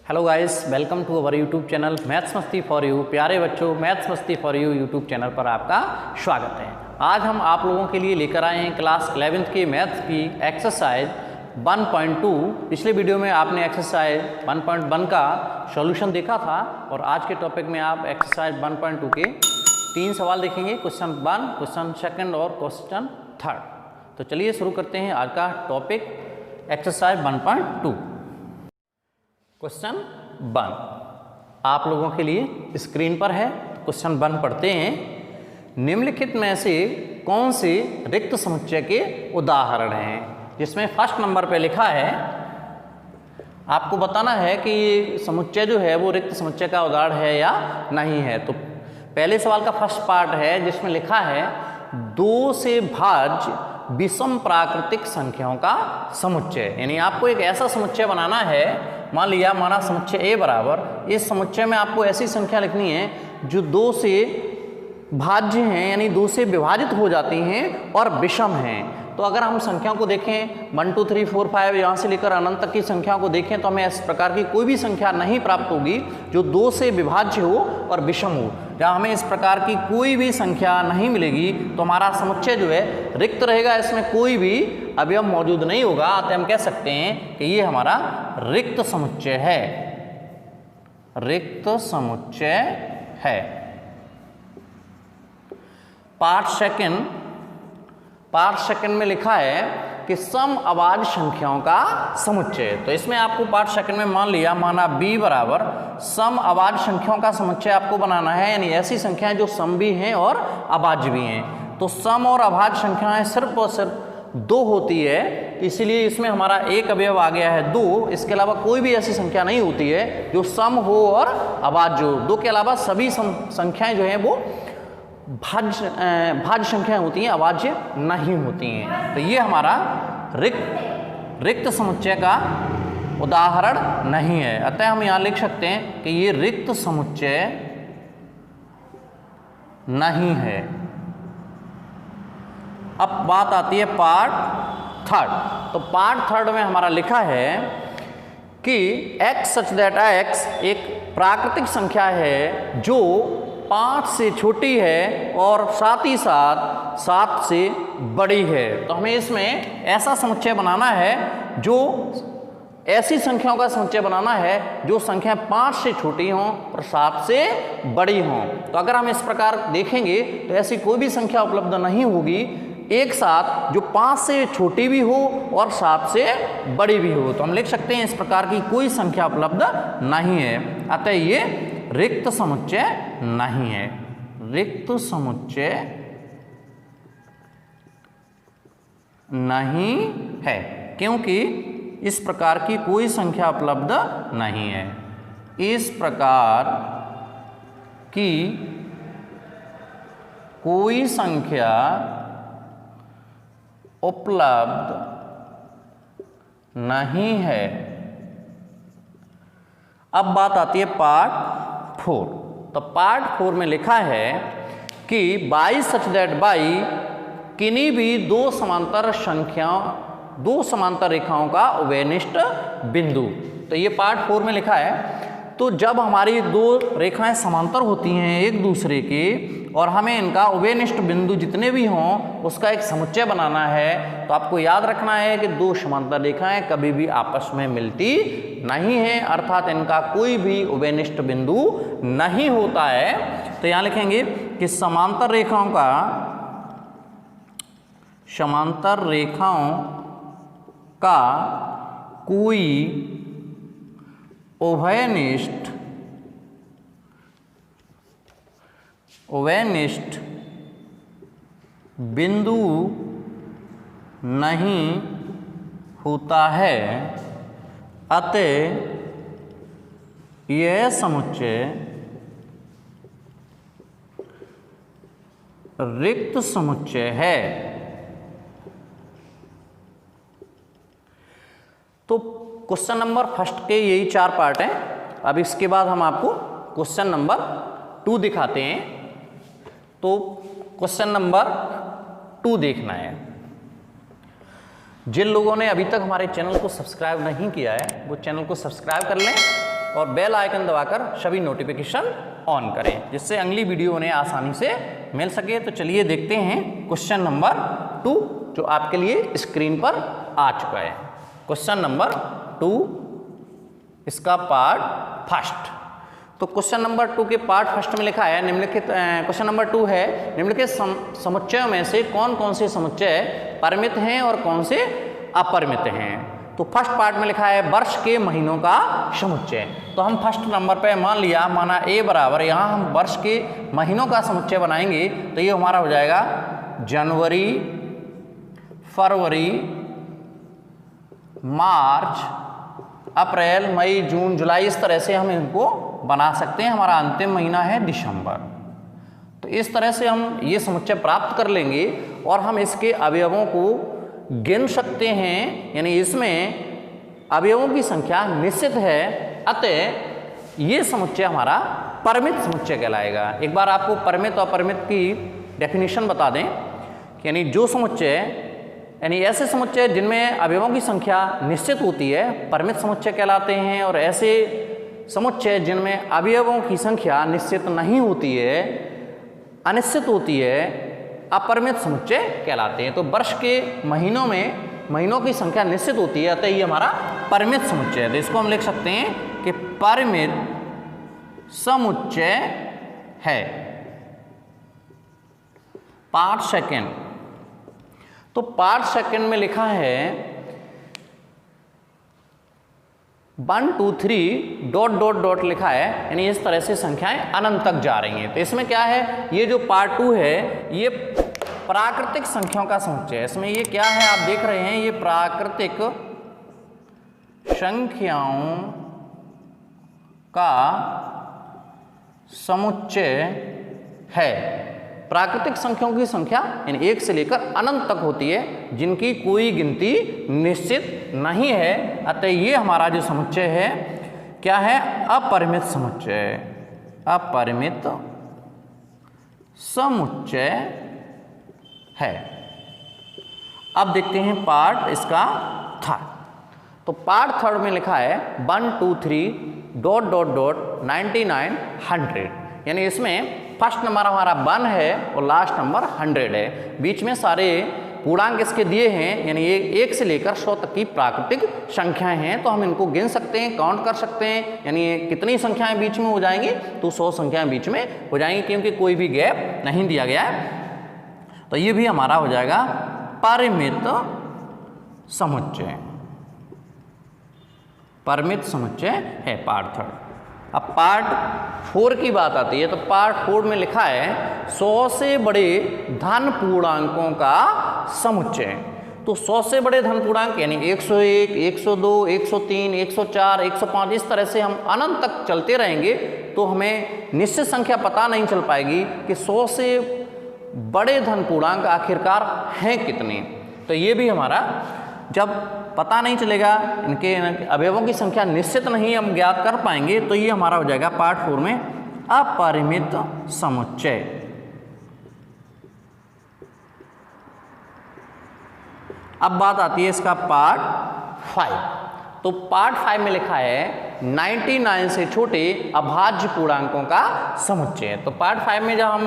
Hello guys, welcome to our YouTube channel maths Masti for you. प्यारे बच्चों, maths Masti for you YouTube channel पर आपका स्वागत है। आज हम आप लोगों के लिए लेकर आए हैं क्लास 11th के मैथ्स की एक्सरसाइज 1.2। पिछले वीडियो में आपने एक्सरसाइज 1.1 का सॉल्यूशन देखा था और आज के टॉपिक में आप एक्सरसाइज 1.2 के 3 सवाल देखेंगे, क्वेश्चन 1, क्वेश्चन 2 और क्वेश्चन 3। तो चलिए शुरू करते हैं आज का टॉपिक एक्सरसाइज 1.2। क्वेश्चन 1 आप लोगों के लिए स्क्रीन पर है। क्वेश्चन 1 पढ़ते हैं। निम्नलिखित में से कौन से रिक्त समुच्चय के उदाहरण हैं? जिसमें फर्स्ट नंबर पे लिखा है, आपको बताना है कि ये समुच्चय जो है वो रिक्त समुच्चय का उदाहरण है या नहीं है। तो पहले सवाल का फर्स्ट पार्ट है जिसमें लिखा है 2 से भाज्य विषम प्राकृतिक संख्याओं का समुच्चय। यानी आपको एक ऐसा समुच्चय बनाना है, मान लिया हमारा समुच्चय ए बराबर, इस समुच्चय में आपको ऐसी संख्या लिखनी है जो 2 से भाज्य हैं, यानी 2 से विभाजित हो जाती हैं और विषम हैं। तो अगर हम संख्याओं को देखें 1 2 3 4 5 यहाँ से लेकर अनंत तक की संख्याओं को देखें तो हमें इस प्रकार की कोई भी संख्या नहीं प्राप्त होगी जो 2 से विभाज्य हो और विषम हो। जहाँ हमें इस प्रकार की कोई भी संख्या नहीं मिलेगी तो हमारा समुच्चय जो है रिक्त रहेगा, इसमें कोई भी अवयव मौजूद नहीं होगा। अतः हम कह सकते हैं कि ये हमारा रिक्त समुच्चय है, रिक्त समुच्चय है। पार्ट सेकंड में लिखा है कि सम अभाज्य संख्याओं का समुच्चय। तो इसमें आपको पार्ट सेकंड में मान लिया, माना b बराबर सम अभाज्य संख्याओं का समुच्चय आपको बनाना है, यानी ऐसी संख्याएं जो सम भी हैं और अभाज्य भी हैं। तो सम और अभाज्य संख्याएं सिर्फ और सिर्फ 2 होती है, इसलिए इसमें हमारा एक अवयव आ गया है 2। इसके अलावा कोई भी ऐसी संख्या नहीं होती है जो सम हो और अभाज्य हो। 2 के अलावा सभी संख्याएं जो हैं वो भाज्य संख्याएं होती हैं, अभाज्य नहीं होती हैं। तो ये हमारा रिक्त समुच्चय का उदाहरण नहीं है। अतः हम यहाँ लिख सकते हैं कि ये रिक्त समुच्चय नहीं है। अब बात आती है पार्ट 3। तो पार्ट 3 में हमारा लिखा है कि x सच दैट x एक प्राकृतिक संख्या है जो 5 से छोटी है और साथ ही साथ 7 से बड़ी है। तो हमें इसमें ऐसा समुच्चय बनाना है, जो ऐसी संख्याओं का समुच्चय बनाना है जो संख्या 5 से छोटी हों और 7 से बड़ी हों। तो अगर हम इस प्रकार देखेंगे तो ऐसी कोई भी संख्या उपलब्ध नहीं होगी एक साथ जो 5 से छोटी भी हो और 7 से बड़ी भी हो। तो हम लिख सकते हैं इस प्रकार की कोई संख्या उपलब्ध नहीं है। अतः ये रिक्त समुच्चय नहीं है, रिक्त समुच्चय नहीं है, क्योंकि इस प्रकार की कोई संख्या उपलब्ध नहीं है। इस प्रकार की कोई संख्या उपलब्ध नहीं है। अब बात आती है पार्ट 4। तो पार्ट 4 में लिखा है कि बाई सच दैट बाई किन्हीं भी 2 समांतर रेखाओं का उभयनिष्ठ बिंदु। तो ये पार्ट 4 में लिखा है। तो जब हमारी 2 रेखाएं समांतर होती हैं एक दूसरे के और हमें इनका उभयनिष्ठ बिंदु जितने भी हों उसका एक समुच्चय बनाना है, तो आपको याद रखना है कि 2 समांतर रेखाएं कभी भी आपस में मिलती नहीं है, अर्थात इनका कोई भी उभयनिष्ठ बिंदु नहीं होता है। तो यहाँ लिखेंगे कि समांतर रेखाओं का कोई उभयनिष्ठ बिंदु नहीं होता है। अतः यह समुच्चय रिक्त समुच्चय है। तो क्वेश्चन नंबर फर्स्ट के यही 4 पार्ट हैं। अब इसके बाद हम आपको क्वेश्चन नंबर 2 दिखाते हैं। तो क्वेश्चन नंबर 2 देखना है। जिन लोगों ने अभी तक हमारे चैनल को सब्सक्राइब नहीं किया है वो चैनल को सब्सक्राइब कर लें और बेल आइकन दबाकर सभी नोटिफिकेशन ऑन करें, जिससे अगली वीडियो उन्हें आसानी से मिल सके। तो चलिए देखते हैं क्वेश्चन नंबर 2 जो आपके लिए स्क्रीन पर आ चुका है। क्वेश्चन नंबर 2 इसका पार्ट फर्स्ट। तो क्वेश्चन नंबर 2 के पार्ट फर्स्ट में लिखा है निम्नलिखित, क्वेश्चन नंबर 2 है निम्नलिखित समुच्चयों में से कौन कौन से समुच्चय परिमित हैं और कौन से अपरिमित हैं। तो फर्स्ट पार्ट में लिखा है वर्ष के महीनों का समुच्चय। तो हम फर्स्ट नंबर पे माना a बराबर, यहाँ हम वर्ष के महीनों का समुच्चय बनाएंगे तो ये हमारा हो जाएगा जनवरी, फरवरी, मार्च, अप्रैल, मई, जून, जुलाई। इस तरह से हम इनको बना सकते हैं। हमारा अंतिम महीना है दिसंबर। तो इस तरह से हम ये समुच्चय प्राप्त कर लेंगे और हम इसके अवयवों को गिन सकते हैं, यानी इसमें अवयवों की संख्या निश्चित है, अतः ये समुच्चय हमारा परिमित समुच्चय कहलाएगा। एक बार आपको परिमित और अपरिमित की डेफिनेशन बता दें, यानी जो समुच्चय, यानी ऐसे समुच्चय जिनमें अवयवों की संख्या निश्चित होती है परिमित समुच्चय कहलाते हैं, और ऐसे समुच्चय जिनमें अवयवों की संख्या निश्चित नहीं होती है, अनिश्चित होती है, अपरिमित समुच्चय कहलाते हैं। तो वर्ष के महीनों में महीनों की संख्या निश्चित होती है, अतः ये हमारा परिमित समुच्चय है। तो इसको हम लिख सकते हैं कि परिमित समुच्चय है। Part second. तो पार्ट सेकंड में लिखा है 1 2 3 डॉट डॉट डॉट लिखा है, यानी इस तरह से संख्याएं अनंत तक जा रही हैं। तो इसमें क्या है, ये जो पार्ट 2 है ये प्राकृतिक संख्याओं का समुच्चय है। इसमें ये क्या है आप देख रहे हैं, ये प्राकृतिक संख्याओं का समुच्चय है। प्राकृतिक संख्याओं की संख्या यानी 1 से लेकर अनंत तक होती है, जिनकी कोई गिनती निश्चित नहीं है, अतः ये हमारा जो समुच्चय है क्या है, अपरिमित समुच्चय। अपरिमित समुच्चय है। अब देखते हैं पार्ट इसका थर्ड। तो पार्ट थर्ड में लिखा है 1 2 3 डॉट डॉट डॉट 99 100, यानी इसमें फर्स्ट नंबर हमारा 1 है और लास्ट नंबर 100 है। बीच में सारे पूर्णांक इसके दिए हैं, यानी ये 1 से लेकर 100 तक की प्राकृतिक संख्याएं हैं। तो हम इनको गिन सकते हैं, काउंट कर सकते हैं, यानी कितनी संख्याएं बीच में हो जाएंगी, तो 100 संख्याएं बीच में हो जाएंगी, क्योंकि कोई भी गैप नहीं दिया गया है। तो ये भी हमारा हो जाएगा परिमित समुच्चय। परिमित समुच्चय है पार्ट थर्ड। अब पार्ट 4 की बात आती है। तो पार्ट 4 में लिखा है 100 से बड़े धन पूर्णांकों का समुच्चय। तो 100 से बड़े धन पूर्णांक यानी 101, 102, 103, 104, 105, इस तरह से हम अनंत तक चलते रहेंगे तो हमें निश्चित संख्या पता नहीं चल पाएगी कि 100 से बड़े धन पूर्णांक आखिरकार हैं कितने। तो ये भी हमारा जब पता नहीं चलेगा, इनके अवयवों की संख्या निश्चित नहीं हम ज्ञात कर पाएंगे, तो ये हमारा हो जाएगा पार्ट 4 में अपरिमित समुच्चय। अब बात आती है इसका पार्ट 5। तो पार्ट 5 में लिखा है 99 से छोटे अभाज्य पूर्णांकों का समुच्चय। तो पार्ट 5 में जब हम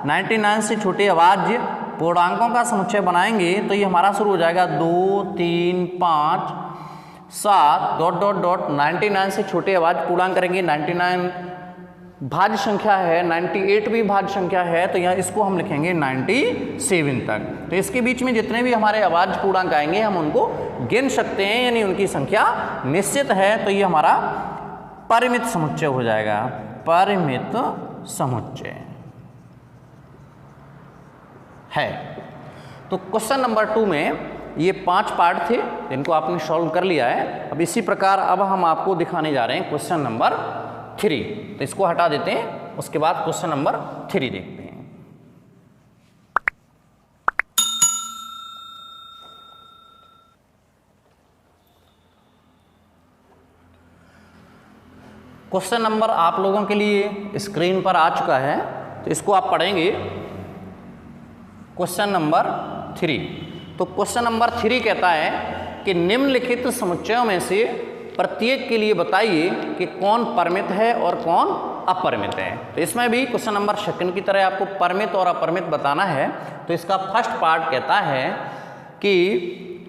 99 से छोटे अभाज्य पूर्णांकों का समुच्चय बनाएंगे तो ये हमारा शुरू हो जाएगा 2 3 5 7 डॉट डॉट डॉट 99 से छोटे अभाज्य पूर्णांक करेंगे। 99 भाज्य संख्या है, 98 भी भाज्य संख्या है, तो यहाँ इसको हम लिखेंगे 97 तक। तो इसके बीच में जितने भी हमारे अभाज्य पूर्णांक आएंगे हम उनको गिन सकते हैं, यानी उनकी संख्या निश्चित है। तो ये हमारा परिमित समुच्चय हो जाएगा। परिमित समुच्चय है। तो क्वेश्चन नंबर 2 में ये 5 पार्ट थे, इनको आपने सॉल्व कर लिया है। अब इसी प्रकार अब हम आपको दिखाने जा रहे हैं क्वेश्चन नंबर 3। तो इसको हटा देते हैं, उसके बाद क्वेश्चन नंबर 3 देखते हैं। क्वेश्चन नंबर आप लोगों के लिए स्क्रीन पर आ चुका है, तो इसको आप पढ़ेंगे। Question number 3। तो क्वेश्चन नंबर 3 कहता है कि निम्नलिखित समुच्चयों में से प्रत्येक के लिए बताइए कि कौन परिमित है और कौन अपरिमित है। तो इसमें भी क्वेश्चन नंबर सेकंड की तरह आपको परिमित और अपरिमित बताना है। तो इसका फर्स्ट पार्ट कहता है कि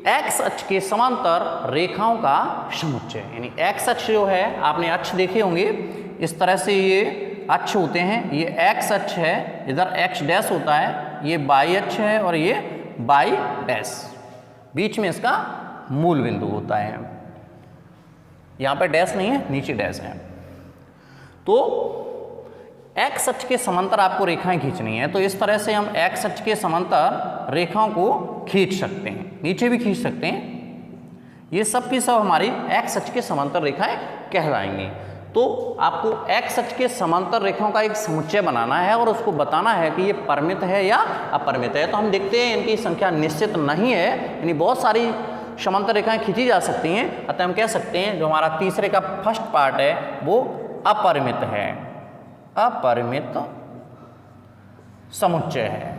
एक्स अक्ष के समांतर रेखाओं का समुच्चय, यानी एक्स अक्ष जो है, आपने अक्ष देखे होंगे, इस तरह से ये अक्ष होते हैं। ये एक्स अक्ष है, इधर एक्स डैश होता है, ये वाई अक्ष है और ये वाई डैश, बीच में इसका मूल बिंदु होता है। यहाँ पे डैश नहीं है, नीचे डैश है। तो एक्स अक्ष के समांतर आपको रेखाएं खींचनी है, तो इस तरह से हम एक्स अक्ष के समांतर रेखाओं को खींच सकते हैं, नीचे भी खींच सकते हैं। ये सब की सब हमारी एक्स अक्ष के समांतर रेखाएं कहलाएंगी। तो आपको एक्स अक्ष के समांतर रेखाओं का एक समुच्चय बनाना है और उसको बताना है कि ये परिमित है या अपरिमित है। तो हम देखते हैं इनकी संख्या निश्चित नहीं है, यानी बहुत सारी समांतर रेखाएं खींची जा सकती हैं। अतः हम कह सकते हैं जो हमारा तीसरे का फर्स्ट पार्ट है वो अपरिमित है, अपरिमित समुच्चय है।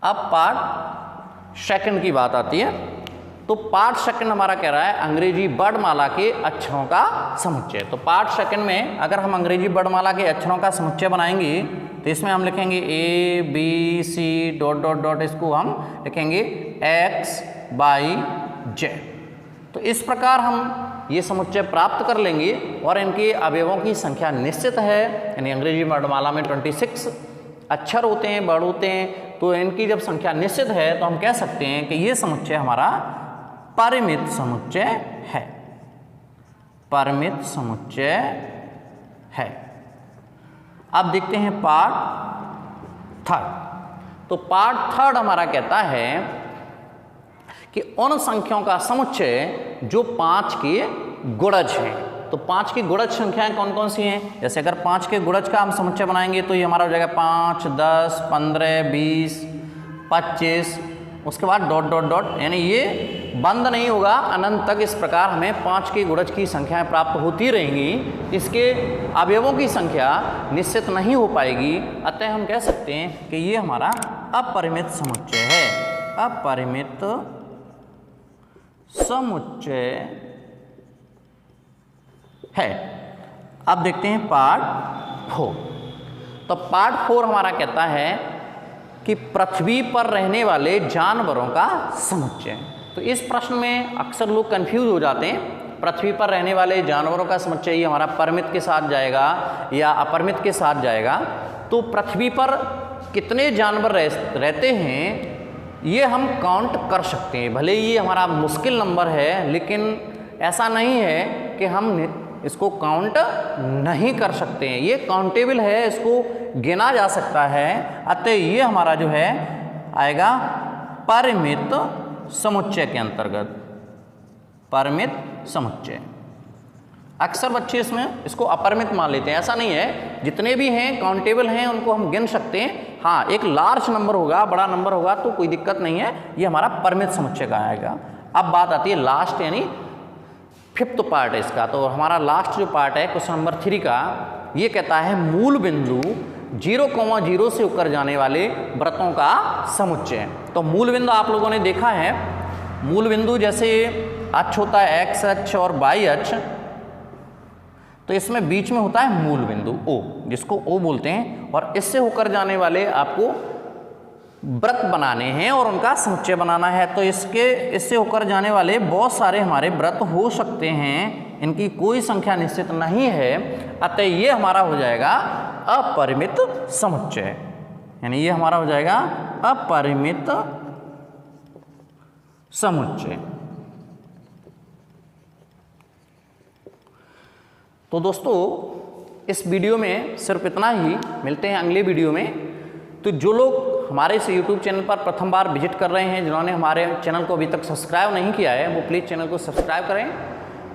अब पार्ट सेकंड की बात आती है। तो पार्ट सेकंड हमारा कह रहा है अंग्रेजी वर्णमाला के अक्षरों का समुच्चय। तो पार्ट सेकंड में अगर हम अंग्रेजी वर्णमाला के अक्षरों का समुच्चय बनाएंगे तो इसमें हम लिखेंगे A B C dot dot dot, इसको हम लिखेंगे एक्स वाई जेड। तो इस प्रकार हम ये समुच्चय प्राप्त कर लेंगे और इनके अवयवों की संख्या निश्चित है, यानी अंग्रेजी वर्णमाला में 26 अक्षर होते हैं, वर्ण होते हैं। तो इनकी जब संख्या निश्चित है तो हम कह सकते हैं कि ये समुच्चय हमारा परिमित समुच्चय है, परिमित समुच्चय है। अब देखते हैं पार्ट थर्ड। तो पार्ट थर्ड हमारा कहता है कि उन संख्याओं का समुच्चय जो 5 के गुणज हैं। तो 5 की गुणज संख्याएं कौन कौन सी हैं? जैसे अगर 5 के गुणज का हम समुच्चय बनाएंगे तो ये हमारा हो जाएगा 5, 10, 15, 20, 25, उसके बाद डॉट डॉट डॉट, यानी ये बंद नहीं होगा अनंत तक। इस प्रकार हमें 5 के गुणज की संख्याएं प्राप्त होती रहेंगी। इसके अवयवों की संख्या निश्चित नहीं हो पाएगी। अतः हम कह सकते हैं कि ये हमारा अपरिमित समुच्चय है, अपरिमित समुच्चय है। अब देखते हैं पार्ट 4। तो पार्ट 4 हमारा कहता है कि पृथ्वी पर रहने वाले जानवरों का समुच्चय। तो इस प्रश्न में अक्सर लोग कंफ्यूज हो जाते हैं। पृथ्वी पर रहने वाले जानवरों का समुच्चय ये हमारा परिमित के साथ जाएगा या अपरिमित के साथ जाएगा। तो पृथ्वी पर कितने जानवर रहते हैं ये हम काउंट कर सकते हैं। भले ही ये हमारा मुश्किल नंबर है, लेकिन ऐसा नहीं है कि हम इसको काउंट नहीं कर सकते हैं। ये काउंटेबल है, इसको गिना जा सकता है। अतः ये हमारा जो है आएगा परिमित समुच्चय के अंतर्गत, परिमित समुच्चय। अक्सर बच्चे इसमें इसको अपरिमित मान लेते हैं, ऐसा नहीं है। जितने भी हैं काउंटेबल हैं उनको हम गिन सकते हैं। हाँ, एक लार्ज नंबर होगा, बड़ा नंबर होगा तो कोई दिक्कत नहीं है, ये हमारा परिमित समुच्चय का आएगा। अब बात आती है लास्ट, यानी 5th पार्ट है इसका। तो हमारा लास्ट जो पार्ट है क्वेश्चन नंबर 3 का, ये कहता है मूल बिंदु 0,0 से होकर जाने वाले वृत्तों का समुच्चय। तो मूल बिंदु आप लोगों ने देखा है, मूल बिंदु जैसे अक्ष होता है एक्स अक्ष और वाई अक्ष, तो इसमें बीच में होता है मूल बिंदु O, जिसको O बोलते हैं। और इससे होकर जाने वाले आपको वृत्त बनाने हैं और उनका समुच्चय बनाना है। तो इससे होकर जाने वाले बहुत सारे हमारे वृत्त हो सकते हैं, इनकी कोई संख्या निश्चित नहीं है। अतः ये हमारा हो जाएगा अपरिमित समुच्चय, यानी ये हमारा हो जाएगा अपरिमित समुच्चय। तो दोस्तों इस वीडियो में सिर्फ इतना ही, मिलते हैं अगले वीडियो में। तो जो लोग हमारे इस YouTube चैनल पर प्रथम बार विजिट कर रहे हैं, जिन्होंने हमारे चैनल को अभी तक सब्सक्राइब नहीं किया है, वो प्लीज़ चैनल को सब्सक्राइब करें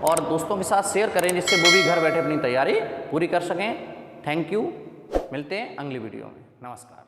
और दोस्तों के साथ शेयर करें, जिससे वो भी घर बैठे अपनी तैयारी पूरी कर सकें। थैंक यू, मिलते हैं अगली वीडियो में। नमस्कार।